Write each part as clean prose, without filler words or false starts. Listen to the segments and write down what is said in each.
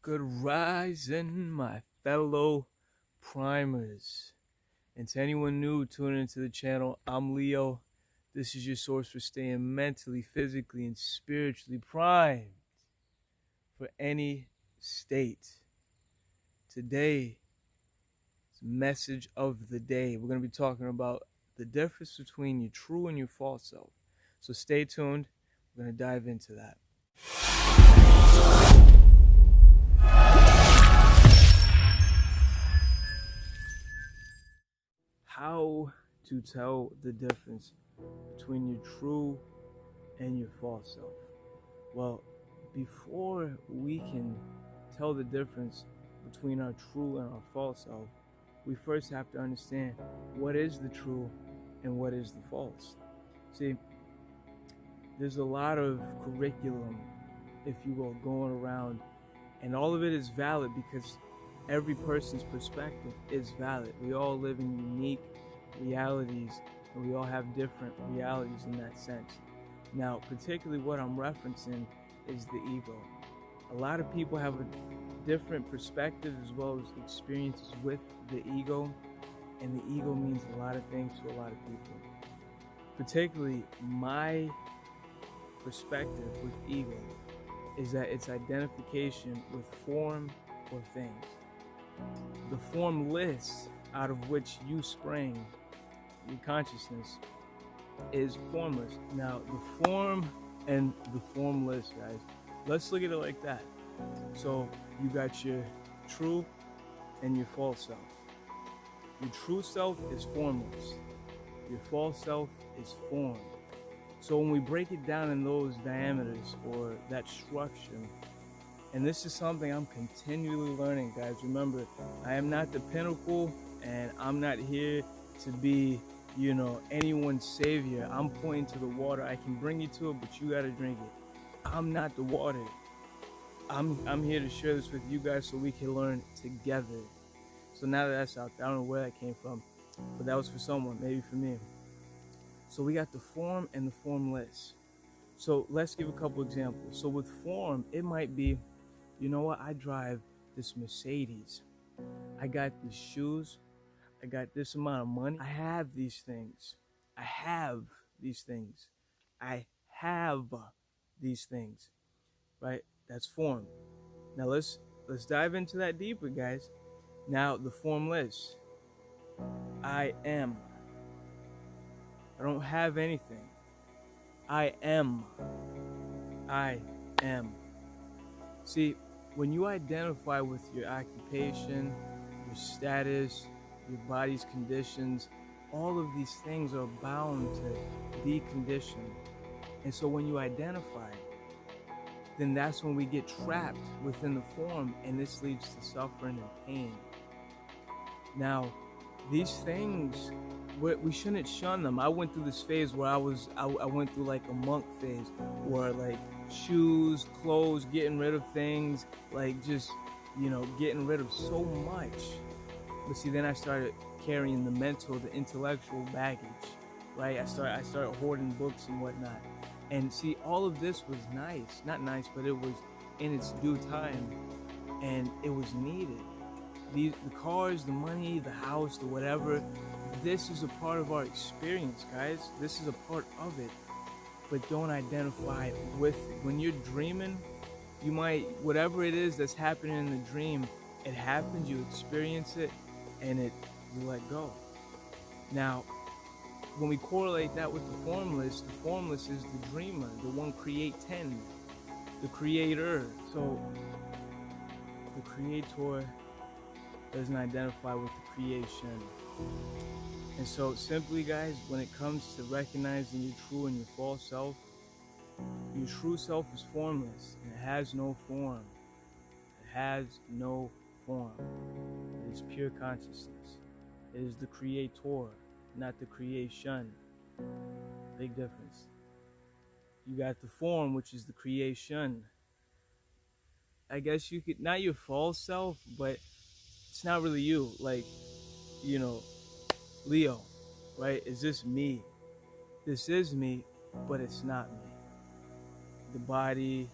Good rising, my fellow primers. And to anyone new tuning into the channel, I'm Leo. This is your source for staying mentally, physically, and spiritually primed for any state. Today, message of the day, we're going to be talking about the difference between your true and your false self. So stay tuned. We're going to dive into that. How to tell the difference between your true and your false self. Well, before we can tell the difference between our true and our false self, we first have to understand what is the true and what is the false. See, there's a lot of curriculum, if you will, going around, and all of it is valid because every person's perspective is valid. We all live in unique realities, and we all have different realities in that sense. Now, particularly what I'm referencing is the ego. A lot of people have a different perspective as well as experiences with the ego, and the ego means a lot of things to a lot of people. Particularly my perspective with ego is that it's identification with form or things. The formless out of which you spring, your consciousness, is formless. Now, the form and the formless, guys, let's look at it like that. So you got your true and your false self. Your true self is formless. Your false self is formed. So when we break it down in those diameters or that structure, and this is something I'm continually learning, guys. Remember, I am not the pinnacle, and I'm not here to be, anyone's savior. I'm pointing to the water. I can bring you to it, but you gotta drink it. I'm not the water. I'm here to share this with you guys so we can learn together. So now that that's out there, I don't know where that came from, but that was for someone, maybe for me. So we got the form and the formless. So let's give a couple examples. So with form, it might be, you know what, I drive this Mercedes. I got these shoes. I got this amount of money. I have these things. I have these things. I have these things, right? That's form. Now let's dive into that deeper, guys. Now the formless. I am. I don't have anything. I am. I am. See, when you identify with your occupation, your status, your body's conditions, all of these things are bound to decondition. And so when you identify, then that's when we get trapped within the form, and this leads to suffering and pain. Now, these things, we shouldn't shun them. I went through this phase where I went through like a monk phase, where like shoes, clothes, getting rid of things, like just, getting rid of so much. But see, then I started carrying the mental, the intellectual baggage, right? I started hoarding books and whatnot. And see, all of this was nice, not nice, but it was in its due time, and it was needed. The cars, the money, the house, the whatever, this is a part of our experience, guys. This is a part of it, but don't identify with it. When you're dreaming, you might, whatever it is that's happening in the dream, it happens, you experience it, and you let go. Now, when we correlate that with the formless is the dreamer, the one creating, the creator. So the creator doesn't identify with the creation. And so simply, guys, when it comes to recognizing your true and your false self, your true self is formless, and it has no form. It has no form. It is pure consciousness. It is the creator, not the creation. Big difference. You got the form, which is the creation. I guess you could, not your false self, but it's not really you. Like, Leo, right? Is this me? This is me, but it's not me. The body,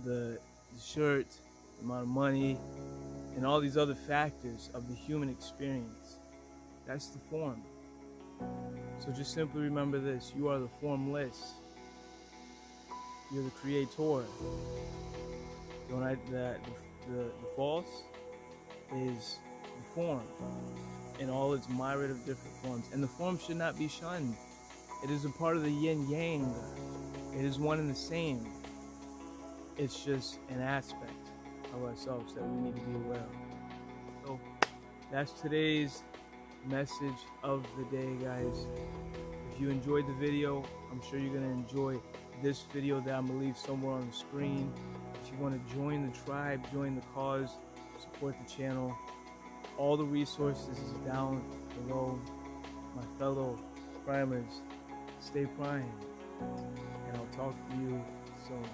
the shirt, the amount of money, and all these other factors of the human experience. That's the form. So just simply remember this: you are the formless. You're the creator. The false is the form in all its myriad of different forms. And the form should not be shunned. It is a part of the yin-yang. It is one and the same. It's just an aspect of ourselves that we need to be aware of. So that's today's message of the day, guys. If you enjoyed the video, I'm sure you're going to enjoy this video that I'm going to leave somewhere on the screen. If you want to join the tribe, join the cause, support the channel, all the resources is down below. My fellow primers, stay primed, and I'll talk to you soon.